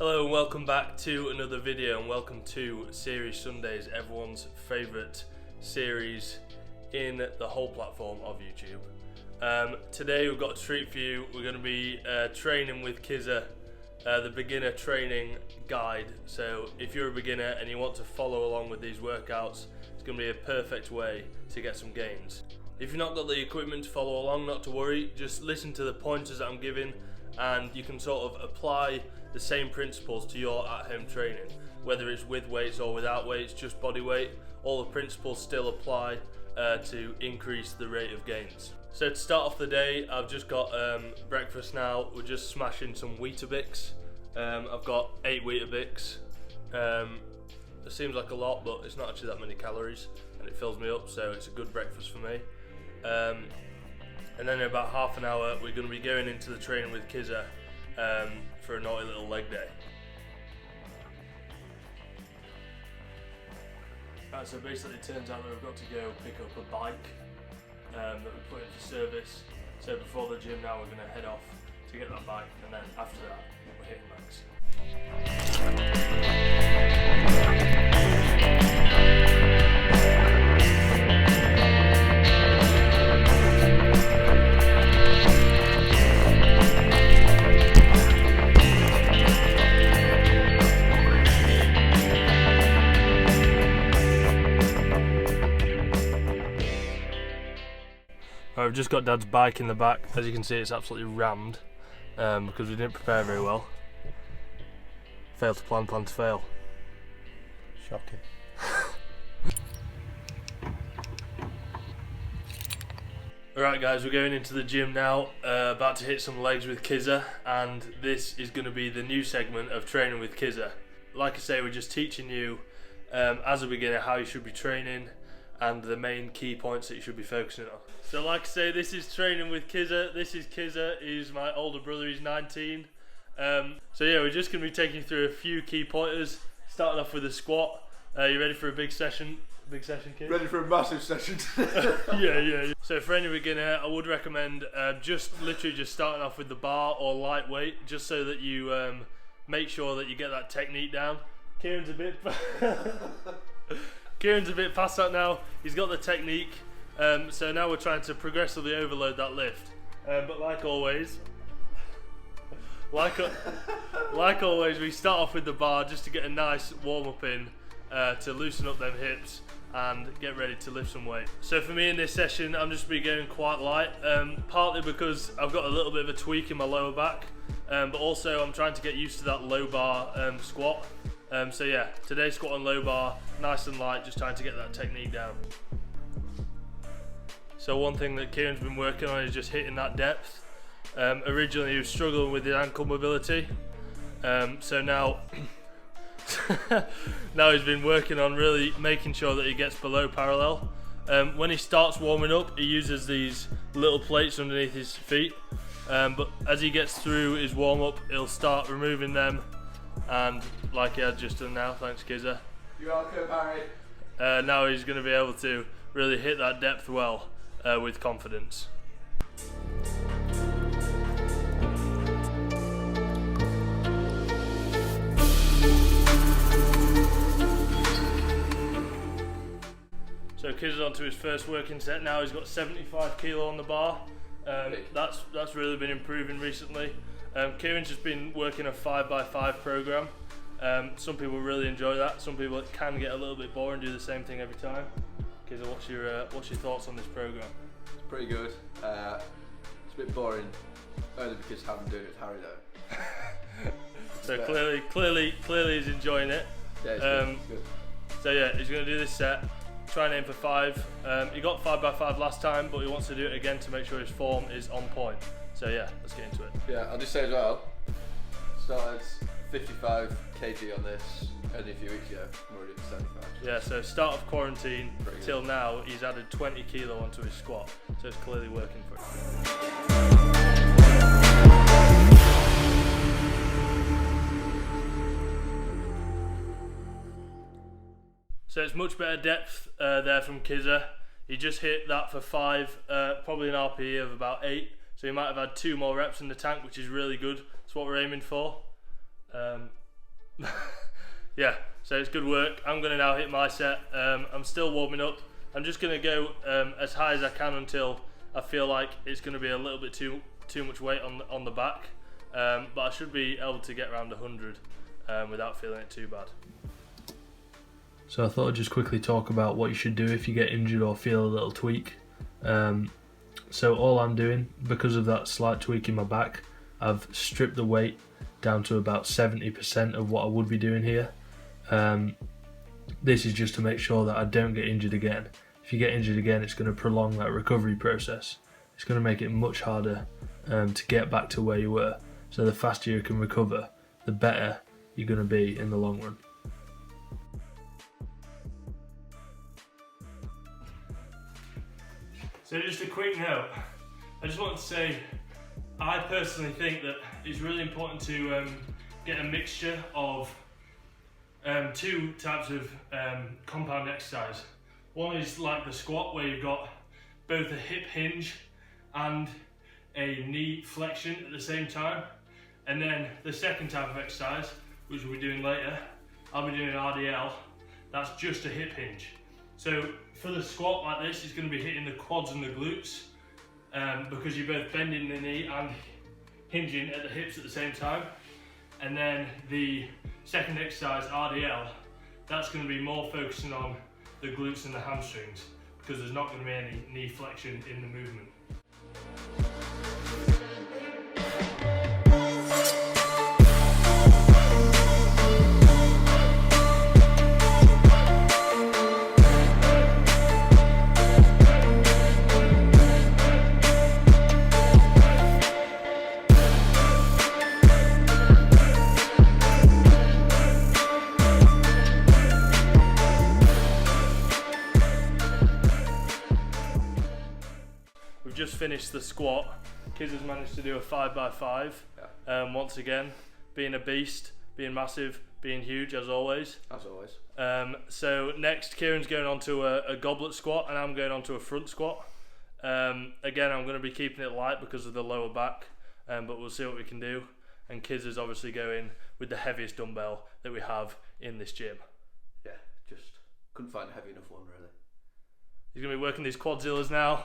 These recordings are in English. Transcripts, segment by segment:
Hello and welcome back to another video, and welcome to Series Sundays, everyone's favourite series in the whole platform of YouTube. Today we've got a treat for you. We're going to be training with Kizza, the beginner training guide. So if you're a beginner and you want to follow along with these workouts, it's going to be a perfect way to get some gains. If you've not got the equipment to follow along, not to worry, just listen to the pointers that I'm giving and you can sort of apply the same principles to your at-home training, whether it's with weights or without weights, just body weight. All the principles still apply to increase the rate of gains. So to start off the day, I've just got breakfast now. We're just smashing some Weetabix. I've got 8 Weetabix. It seems like a lot, but it's not actually that many calories, and it fills me up, so it's a good breakfast for me. And then in about half an hour, we're going to be going into the training with Kizza for a naughty little leg day. Right, so basically it turns out that we've got to go pick up a bike that we put into service. So before the gym now, we're going to head off to get that bike, and then after that we're hitting legs. I've just got Dad's bike in the back. As you can see, it's absolutely rammed because we didn't prepare very well. Fail to plan, plan to fail. Shocking. Alright guys, we're going into the gym now, about to hit some legs with Kizza, and this is going to be the new segment of training with Kizza. Like I say, we're just teaching you as a beginner how you should be training and the main key points that you should be focusing on. So like I say, this is training with Kizza. This is Kizza, he's my older brother, he's 19. So yeah, we're just going to be taking you through a few key pointers, starting off with a squat. You ready for a big session? Big session, kid? Ready for a massive session. yeah. So for any beginner, I would recommend literally just starting off with the bar or lightweight, just so that you make sure that you get that technique down. Kieran's a bit past that now. He's got the technique. So now we're trying to progressively overload that lift. But like always, we start off with the bar just to get a nice warm up in, to loosen up them hips and get ready to lift some weight. So for me in this session, I'm just be going quite light, partly because I've got a little bit of a tweak in my lower back, but also I'm trying to get used to that low bar squat. So yeah, today squat on low bar, nice and light, just trying to get that technique down. So one thing that Kieran's been working on is just hitting that depth. Originally he was struggling with his ankle mobility, so now now he's been working on really making sure that he gets below parallel. When he starts warming up, he uses these little plates underneath his feet, but as he gets through his warm up, he'll start removing them, and like he had just done now, thanks Kizza. You're welcome, Harry. Now he's going to be able to really hit that depth well, with confidence. So Kizza's on to his first working set now. He's got 75 kilo on the bar. That's really been improving recently. Kieran's just been working a 5x5 program. Some people really enjoy that. Some people it can get a little bit boring, do the same thing every time. Kizza, what's your thoughts on this program? It's pretty good. It's a bit boring, only because I haven't done it with Harry though. So clearly he's enjoying it. Yeah, it's good. So yeah, he's going to do this set. Try and aim for 5. He got 5x5 last time, but he wants to do it again to make sure his form is on point. So yeah, let's get into it. Yeah, I'll just say as well, started 55 kg on this only a few weeks ago. I'm already at 75. Yeah, so start of quarantine till now, he's added 20 kilo onto his squat, so it's clearly working for him. So it's much better depth there from Kizza. He just hit that for 5, probably an RPE of about 8. So he might have had 2 more reps in the tank, which is really good. That's what we're aiming for. Yeah, so it's good work. I'm going to now hit my set. I'm still warming up. I'm just going to go as high as I can until I feel like it's going to be a little bit too much weight on the back. But I should be able to get around 100 without feeling it too bad. So I thought I'd just quickly talk about what you should do if you get injured or feel a little tweak. So all I'm doing, because of that slight tweak in my back, I've stripped the weight down to about 70% of what I would be doing here. This is just to make sure that I don't get injured again. If you get injured again, it's going to prolong that recovery process. It's going to make it much harder to get back to where you were. So the faster you can recover, the better you're going to be in the long run. So just a quick note, I just wanted to say, I personally think that it's really important to get a mixture of two types of compound exercise. One is like the squat, where you've got both a hip hinge and a knee flexion at the same time. And then the second type of exercise, which we'll be doing later, I'll be doing an RDL, that's just a hip hinge. So for the squat like this, it's going to be hitting the quads and the glutes because you're both bending the knee and hinging at the hips at the same time. And then the second exercise, RDL, that's going to be more focusing on the glutes and the hamstrings because there's not going to be any knee flexion in the movement. We've just finished the squat. Kids has managed to do a 5x5. Yeah. Once again, being a beast, being massive, being huge as always. As always. So next, Kieran's going on to a goblet squat, and I'm going on to a front squat. Again, I'm going to be keeping it light because of the lower back, but we'll see what we can do. And Kids is obviously going with the heaviest dumbbell that we have in this gym. Yeah, just couldn't find a heavy enough one really. He's going to be working these quadzillas now.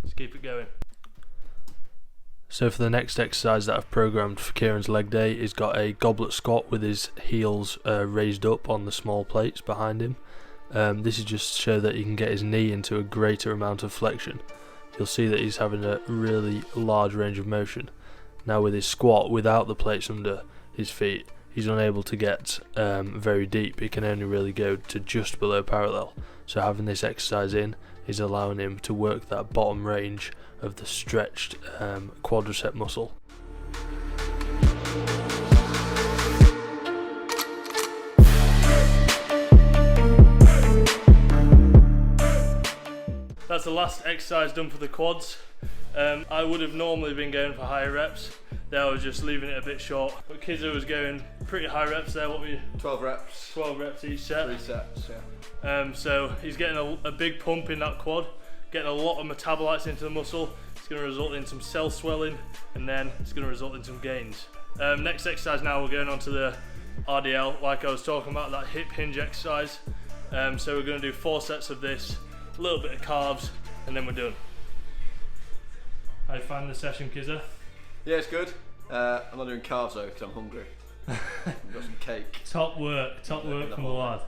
Let's keep it going. So for the next exercise that I've programmed for Kieran's leg day, he's got a goblet squat with his heels raised up on the small plates behind him. This is just to show that he can get his knee into a greater amount of flexion. You'll see that he's having a really large range of motion. Now with his squat, without the plates under his feet, he's unable to get very deep. He can only really go to just below parallel. So having this exercise in is allowing him to work that bottom range of the stretched quadricep muscle. That's the last exercise done for the quads. I would have normally been going for higher reps. There I was just leaving it a bit short. But Kizzo was going pretty high reps there. What were you? 12 reps. 12 reps each set. 3 sets, yeah. So he's getting a big pump in that quad, getting a lot of metabolites into the muscle. It's going to result in some cell swelling, and then it's going to result in some gains. Next exercise now, we're going on to the RDL, like I was talking about, that hip hinge exercise. So we're going to do 4 sets of this, a little bit of carbs, and then we're done. How you find the session, Kizza? Yeah, it's good. I'm not doing carbs though because I'm hungry. I've got some cake. Top work from the lad.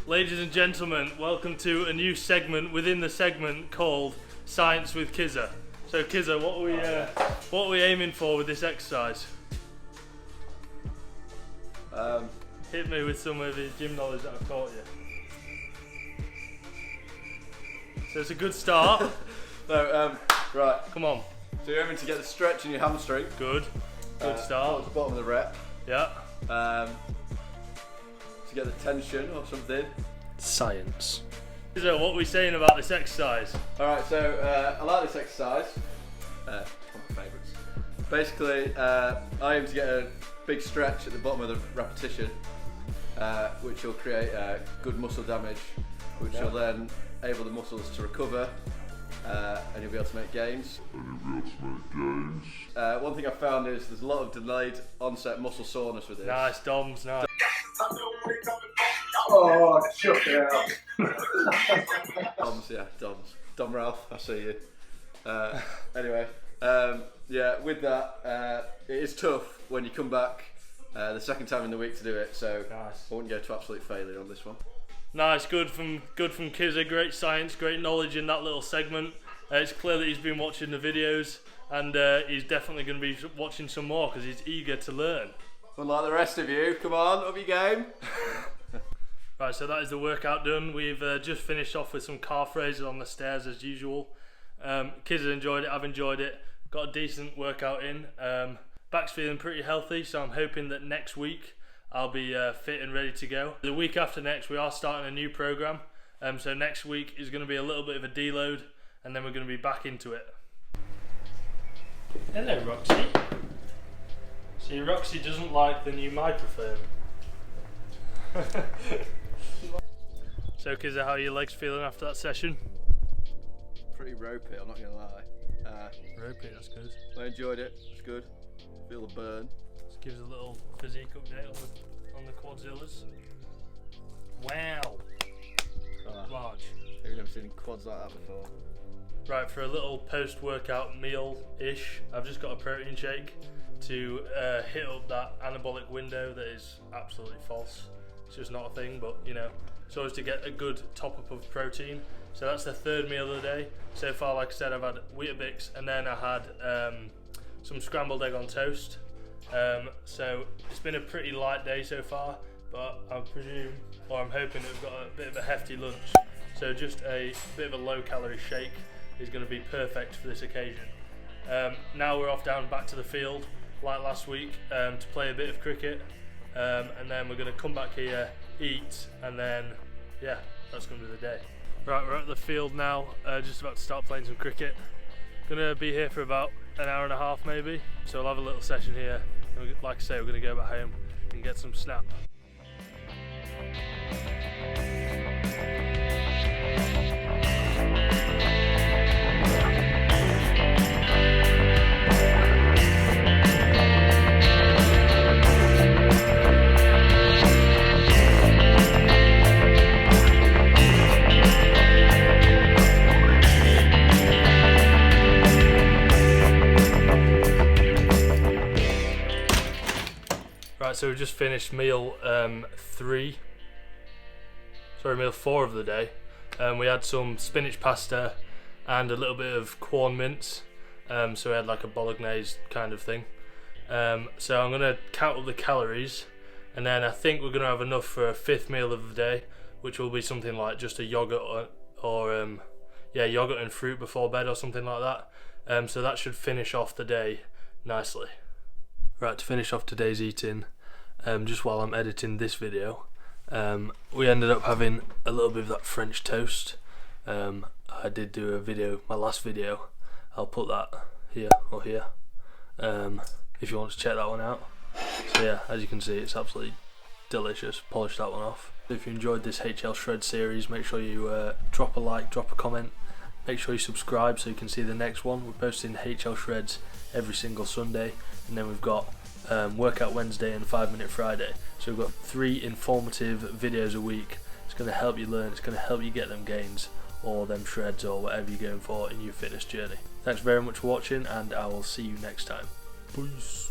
Ladies and gentlemen, welcome to a new segment within the segment called Science with Kizza. So Kizza, what are we aiming for with this exercise? Hit me with some of the gym knowledge that I've taught you. So it's a good start. No, right. Come on. So you're aiming to get the stretch in your hamstring. Good. Good start. Towards the bottom of the rep. Yeah. To get the tension or something. Science. So what are we saying about this exercise? Alright, so I like this exercise. One of my favourites. Basically, I aim to get a big stretch at the bottom of the repetition. which will create good muscle damage, which will then enable the muscles to recover, and you'll be able to make gains. One thing I found is there's a lot of delayed onset muscle soreness with this. Nice, Doms, nice. Oh, chuck it out. Doms, yeah, Doms. Dom Ralph, I see you. Anyway, yeah, with that, it is tough when you come back the second time in the week to do it, so nice. I wouldn't go to absolute failure on this one. Nice, good from Kizza, great science, great knowledge in that little segment. It's clear that he's been watching the videos, and he's definitely going to be watching some more because he's eager to learn. Unlike the rest of you, come on, up your game. Right, so that is the workout done. We've just finished off with some calf raises on the stairs as usual. Kids have enjoyed it, I've enjoyed it. Got a decent workout in. Back's feeling pretty healthy, so I'm hoping that next week I'll be fit and ready to go. The week after next we are starting a new program. So next week is going to be a little bit of a deload, and then we're going to be back into it. Hello, Roxy. See, Roxy doesn't like the new microphone. So, Kizza, how are your legs feeling after that session? Pretty ropey, I'm not going to lie. Ropey, that's good. I enjoyed it, it's good. Feel the burn. Just gives a little physique update on the quadzillas. Wow. Large. I've never seen quads like that before. Right, for a little post-workout meal-ish, I've just got a protein shake to hit up that anabolic window that is absolutely false. It's just not a thing, but you know, it's always to get a good top-up of protein. So that's the third meal of the day. So far, like I said, I've had Weetabix, and then I had some scrambled egg on toast. So it's been a pretty light day so far, but I presume, or I'm hoping that we've got a bit of a hefty lunch. So just a bit of a low-calorie shake is going to be perfect for this occasion. Now we're off back to the field, like last week, to play a bit of cricket. And then we're going to come back here, eat, and then, yeah, that's going to be the day. Right, we're at the field now, just about to start playing some cricket. Gonna be here for about an hour and a half maybe, so we'll have a little session here. And like I say, we're going to go back home and get some snap. Right, so we've just finished meal meal 4 of the day. We had some spinach pasta and a little bit of corn mince. So we had like a bolognese kind of thing. So I'm gonna count up the calories, and then I think we're gonna have enough for a 5th meal of the day, which will be something like just a yogurt or yogurt and fruit before bed or something like that. So that should finish off the day nicely. Right, to finish off today's eating, just while I'm editing this video, we ended up having a little bit of that French toast. I did do a video, my last video, I'll put that here or here, if you want to check that one out. So yeah, as you can see, it's absolutely delicious. Polish that one off. If you enjoyed this HL Shred series, make sure you drop a like, drop a comment, make sure you subscribe so you can see the next one. We're posting HL Shreds every single Sunday, and then we've got Workout Wednesday and 5-Minute Friday. So we've got 3 informative videos a week. It's going to help you learn, it's going to help you get them gains or them shreds or whatever you're going for in your fitness journey. Thanks very much for watching, and I will see you next time. Peace.